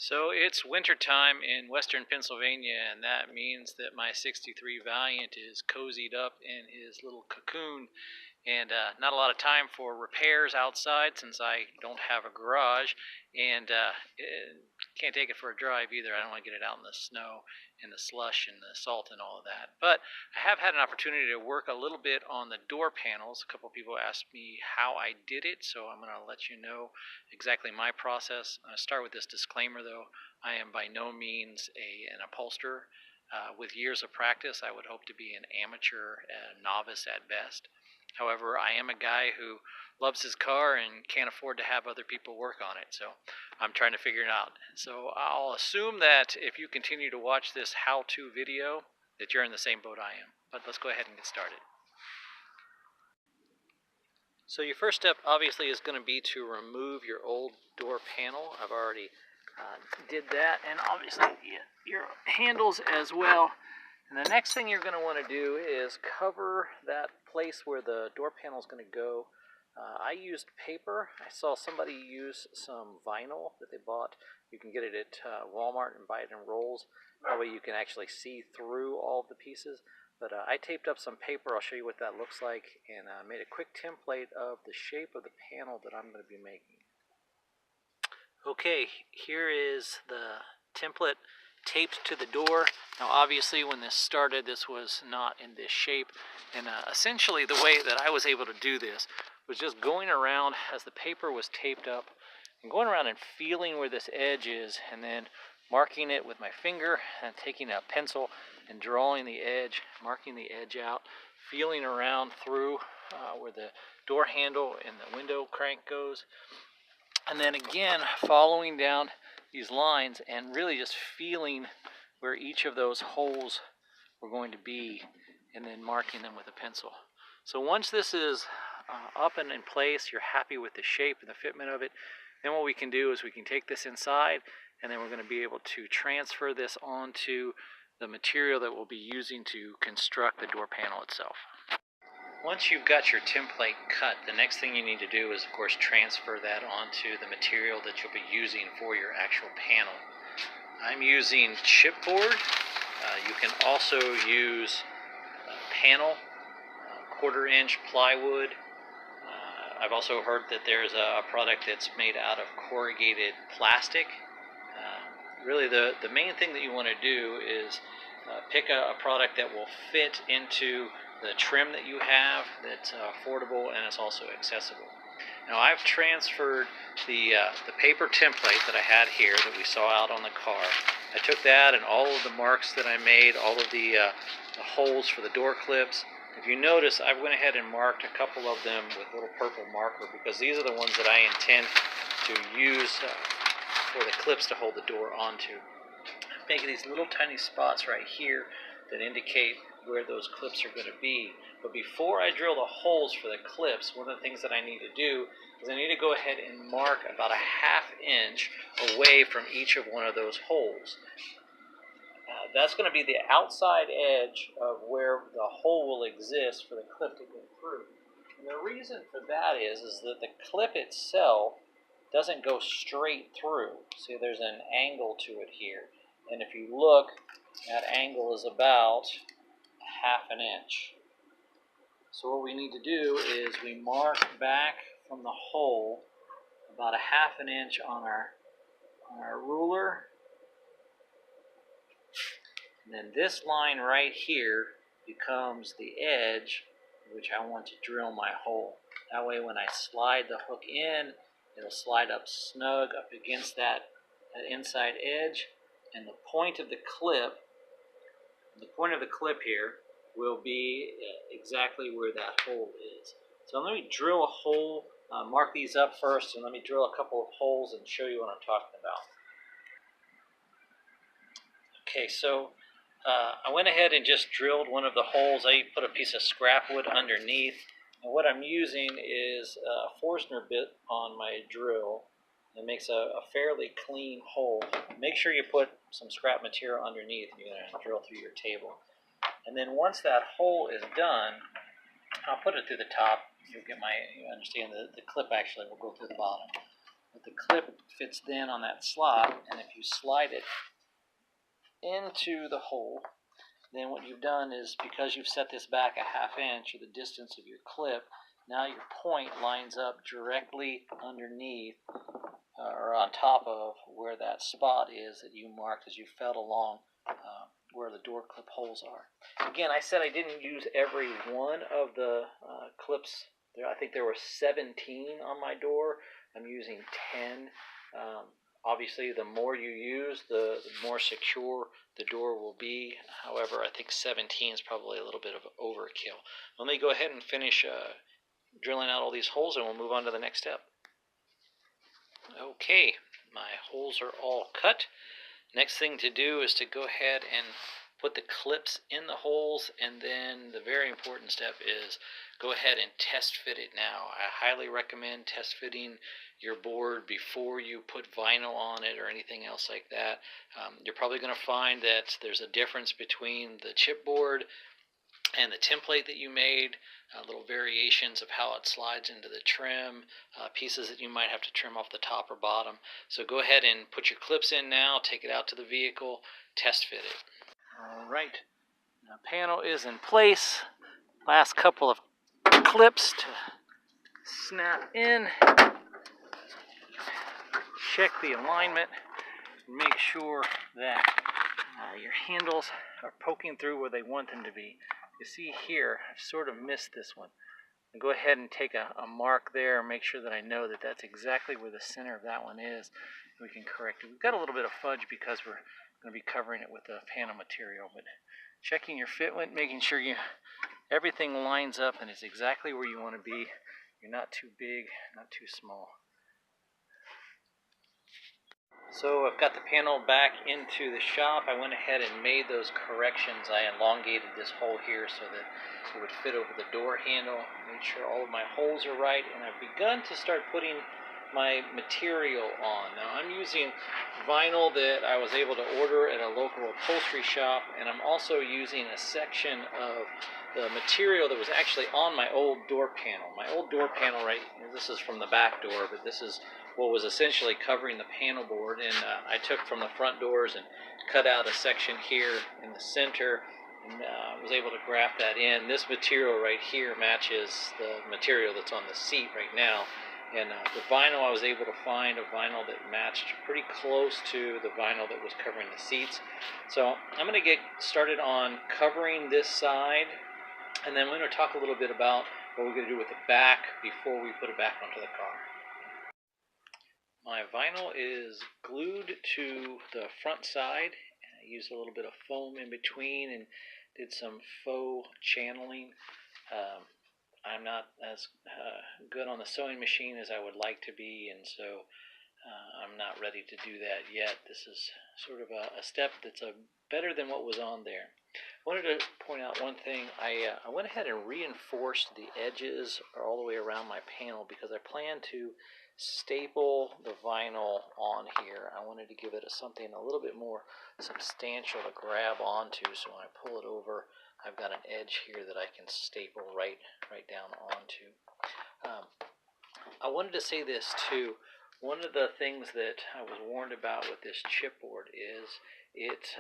So it's wintertime in western Pennsylvania, and that means that my 63 Valiant is cozied up in his little cocoon, and not a lot of time for repairs outside since I don't have a garage, and can't take it for a drive either. I don't want to get it out in the snow and the slush and the salt and all of that. But I have had an opportunity to work a little bit on the door panels. A couple people asked me how I did it, so I'm going to let you know exactly my process. I'll start with this disclaimer though. I am by no means an upholsterer. With years of practice, I would hope to be an amateur, novice at best. However, I am a guy who loves his car and can't afford to have other people work on it, so I'm trying to figure it out. So I'll assume that if you continue to watch this how-to video, that you're in the same boat I am. But let's go ahead and get started. So your first step obviously is going to be to remove your old door panel. I've already did that, and obviously your handles as well. And the next thing you're going to want to do is cover that place where the door panel is going to go. I used paper. I saw somebody use some vinyl that they bought. You can get it at Walmart and buy it in rolls. That way you can actually see through all of the pieces. But I taped up some paper. I'll show you what that looks like, and made a quick template of the shape of the panel that I'm going to be making. Okay, here is the template taped to the door. Now obviously when this started, this was not in this shape, and essentially the way that I was able to do this was just going around as the paper was taped up and going around and feeling where this edge is, and then marking it with my finger and taking a pencil and drawing the edge, marking the edge out, feeling around through where the door handle and the window crank goes, and then again following down these lines and really just feeling where each of those holes were going to be, and then marking them with a pencil. So once this is up and in place, you're happy with the shape and the fitment of it, then what we can do is we can take this inside, and then we're going to be able to transfer this onto the material that we'll be using to construct the door panel itself. Once you've got your template cut, the next thing you need to do is, of course, transfer that onto the material that you'll be using for your actual panel. I'm using chipboard. You can also use panel, 1/4 inch plywood. I've also heard that there's a product that's made out of corrugated plastic. Really the main thing that you want to do is pick a product that will fit into the trim that you have, that's affordable and is also accessible. Now I've transferred the paper template that I had here that we saw out on the car. I took that and all of the marks that I made, all of the holes for the door clips. If you notice, I went ahead and marked a couple of them with a little purple marker because these are the ones that I intend to use for the clips to hold the door onto. I'm making these little tiny spots right here that indicate where those clips are going to be. But before I drill the holes for the clips, one of the things that I need to do is I need to go ahead and mark about a 1/2 inch away from each of one of those holes. That's going to be the outside edge of where the hole will exist for the clip to go through. And the reason for that is that the clip itself doesn't go straight through. See, there's an angle to it here. And if you look, that angle is about 1/2 inch. So what we need to do is we mark back from the hole about a 1/2 inch on our ruler. And then this line right here becomes the edge which I want to drill my hole. That way when I slide the hook in, it'll slide up snug up against that inside edge, and the point of the clip here will be exactly where that hole is. So let me drill a hole, mark these up first, and let me drill a couple of holes and show you what I'm talking about. Okay, so I went ahead and just drilled one of the holes. I put a piece of scrap wood underneath, and what I'm using is a Forstner bit on my drill. It makes a fairly clean hole. Make sure you put some scrap material underneath if you're going to drill through your table. And then once that hole is done, I'll put it through the top. You understand the clip actually will go through the bottom. But the clip fits then on that slot, and if you slide it into the hole, then what you've done is, because you've set this back a ½ inch, or the distance of your clip, now your point lines up directly underneath or on top of where that spot is that you marked as you felt along where the door clip holes are. Again, I said I didn't use every one of the clips. I think there were 17 on my door. I'm using 10. Obviously, the more you use, the more secure the door will be. However, I think 17 is probably a little bit of overkill. Let me go ahead and finish drilling out all these holes, and we'll move on to the next step. Okay, my holes are all cut. Next thing to do is to go ahead and put the clips in the holes, and then the very important step is go ahead and test fit it now. I highly recommend test fitting your board before you put vinyl on it or anything else like that. You're probably going to find that there's a difference between the chipboard and the template that you made, little variations of how it slides into the trim, pieces that you might have to trim off the top or bottom. So go ahead and put your clips in now, take it out to the vehicle, test fit it. All right, the panel is in place. Last couple of clips to snap in. Check the alignment, make sure that your handles are poking through where they want them to be. You see here, I've sort of missed this one. I'll go ahead and take a mark there and make sure that I know that that's exactly where the center of that one is. We can correct it. We've got a little bit of fudge because we're going to be covering it with the panel material, but checking your fitment, making sure everything lines up and is exactly where you want to be. You're not too big, not too small. So I've got the panel back into the shop. I went ahead and made those corrections. I elongated this hole here so that it would fit over the door handle. Made sure all of my holes are right, and I've begun to start putting my material on. Now I'm using vinyl that I was able to order at a local upholstery shop, and I'm also using a section of the material that was actually on my old door panel. My old door panel, right, this is from the back door, but this is what was essentially covering the panel board, and I took from the front doors and cut out a section here in the center, and was able to graft that in. This material right here matches the material that's on the seat right now, and the vinyl, I was able to find a vinyl that matched pretty close to the vinyl that was covering the seats. So I'm going to get started on covering this side, and then we're going to talk a little bit about what we're going to do with the back before we put it back onto the car. My vinyl is glued to the front side. I used a little bit of foam in between and did some faux channeling. I'm not as good on the sewing machine as I would like to be, and so I'm not ready to do that yet. This is sort of a step that's better than what was on there. I wanted to point out one thing. I went ahead and reinforced the edges all the way around my panel because I plan to staple the vinyl on here. I wanted to give it something a little bit more substantial to grab onto, so when I pull it over, I've got an edge here that I can staple right down onto. I wanted to say this too. One of the things that I was warned about with this chipboard is it's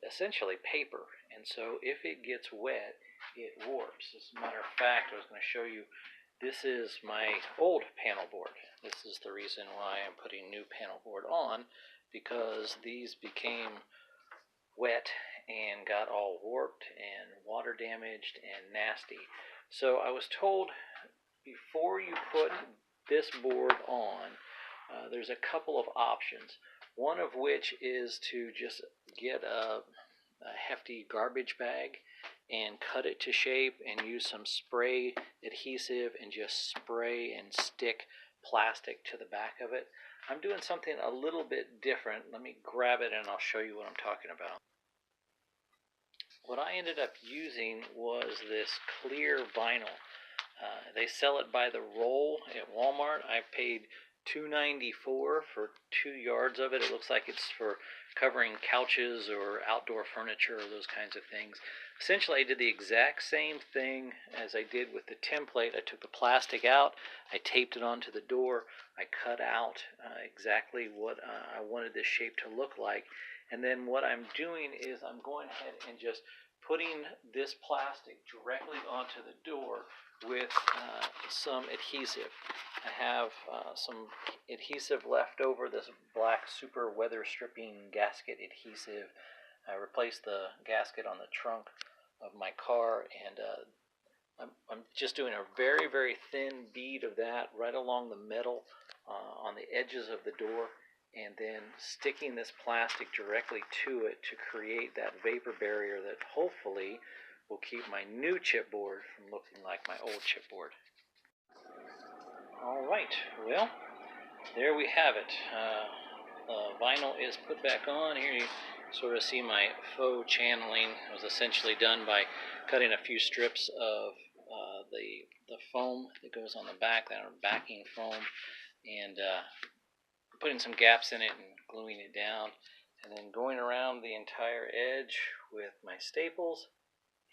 essentially paper, and so if it gets wet, it warps. As a matter of fact, I was going to show you, this is my old panel board. This is the reason why I'm putting new panel board on, because these became wet and got all warped and water damaged and nasty. So I was told before you put this board on, there's a couple of options. One of which is to just get a hefty garbage bag and cut it to shape and use some spray adhesive and just spray and stick plastic to the back of it. I'm doing something a little bit different. Let me grab it and I'll show you what I'm talking about. What I ended up using was this clear vinyl. They sell it by the roll at Walmart. I paid $2.94 for 2 yards of it. It looks like it's for covering couches or outdoor furniture or those kinds of things. Essentially, I did the exact same thing as I did with the template. I took the plastic out, I taped it onto the door, I cut out exactly what I wanted this shape to look like. And then what I'm doing is I'm going ahead and just putting this plastic directly onto the door with some adhesive. I have some adhesive left over, this black super weather stripping gasket adhesive. I replaced the gasket on the trunk of my car, and I'm just doing a very, very thin bead of that right along the metal on the edges of the door, and then sticking this plastic directly to it to create that vapor barrier that hopefully will keep my new chipboard from looking like my old chipboard. Alright, well, there we have it. Vinyl is put back on. Here you sort of see my faux channeling. It was essentially done by cutting a few strips of the foam that goes on the back, that are backing foam, and putting some gaps in it and gluing it down, and then going around the entire edge with my staples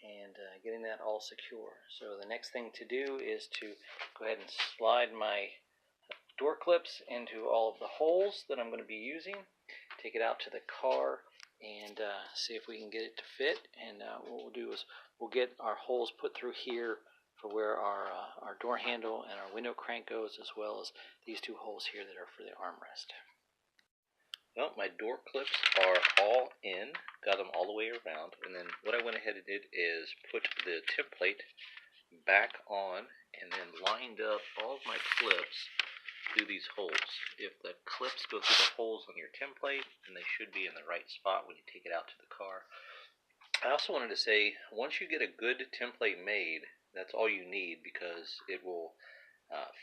and getting that all secure. So the next thing to do is to go ahead and slide my door clips into all of the holes that I'm going to be using, take it out to the car, and see if we can get it to fit. And what we'll do is we'll get our holes put through here for where our door handle and our window crank goes, as well as these two holes here that are for the armrest. Well, my door clips are all in, got them all the way around, and then what I went ahead and did is put the template back on and then lined up all of my clips through these holes. If the clips go through the holes on your template, then they should be in the right spot when you take it out to the car. I also wanted to say, once you get a good template made, that's all you need, because it will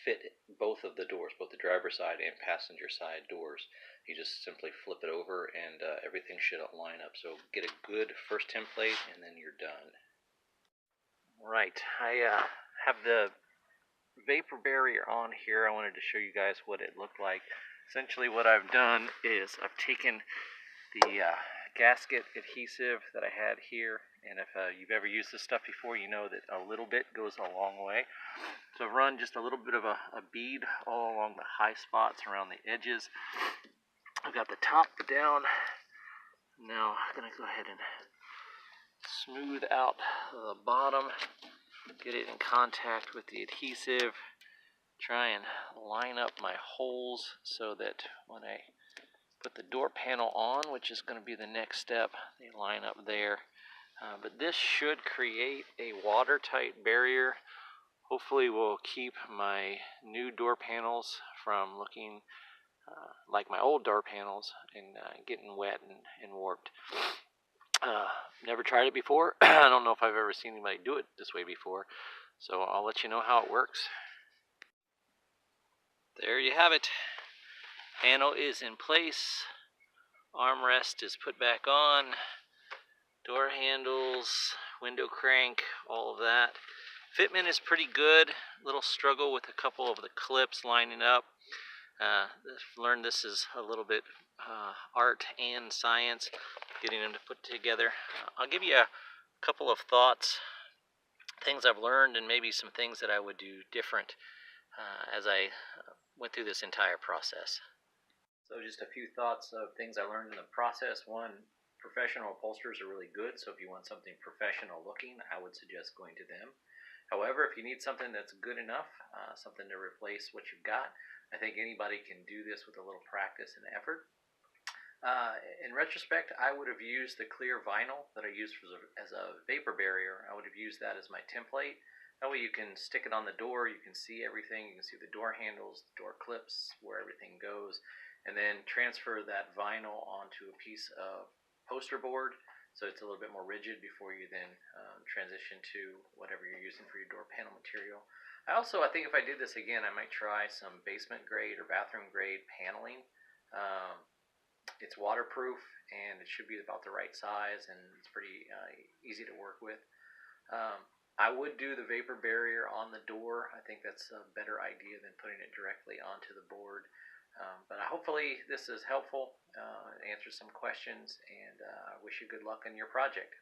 fit both of the doors, both the driver's side and passenger side doors. You just simply flip it over and everything should line up. So get a good first template and then you're done. Right, I have the vapor barrier on here. I wanted to show you guys what it looked like. Essentially what I've done is I've taken the gasket adhesive that I had here, and if you've ever used this stuff before, you know that a little bit goes a long way. So I've run just a little bit of a bead all along the high spots around the edges. I've got the top down. Now I'm going to go ahead and smooth out the bottom, get it in contact with the adhesive, try and line up my holes so that when I put the door panel on, which is going to be the next step, they line up there. But this should create a watertight barrier. Hopefully will keep my new door panels from looking like my old door panels and getting wet and warped. Never tried it before. I don't know if I've ever seen anybody do it this way before, so I'll let you know how it works. There you have it. Panel is in place. Armrest is put back on. Door handles, window crank, all of that. Fitment is pretty good. Little struggle with a couple of the clips lining up. I've learned this is a little bit art and science, getting them to put together. I'll give you a couple of thoughts, things I've learned, and maybe some things that I would do different as I went through this entire process. So just a few thoughts of things I learned in the process. One, professional upholsterers are really good, so if you want something professional looking, I would suggest going to them. However, if you need something that's good enough, something to replace what you've got, I think anybody can do this with a little practice and effort. In retrospect, I would have used the clear vinyl that I used as a vapor barrier. I would have used that as my template. That way you can stick it on the door, you can see everything, you can see the door handles, the door clips, where everything goes, and then transfer that vinyl onto a piece of poster board so it's a little bit more rigid before you then transition to whatever you're using for your door panel material. I think if I did this again, I might try some basement grade or bathroom grade paneling. It's waterproof and it should be about the right size, and it's pretty easy to work with. I would do the vapor barrier on the door. I think that's a better idea than putting it directly onto the board. But hopefully this is helpful, answers some questions, and I wish you good luck on your project.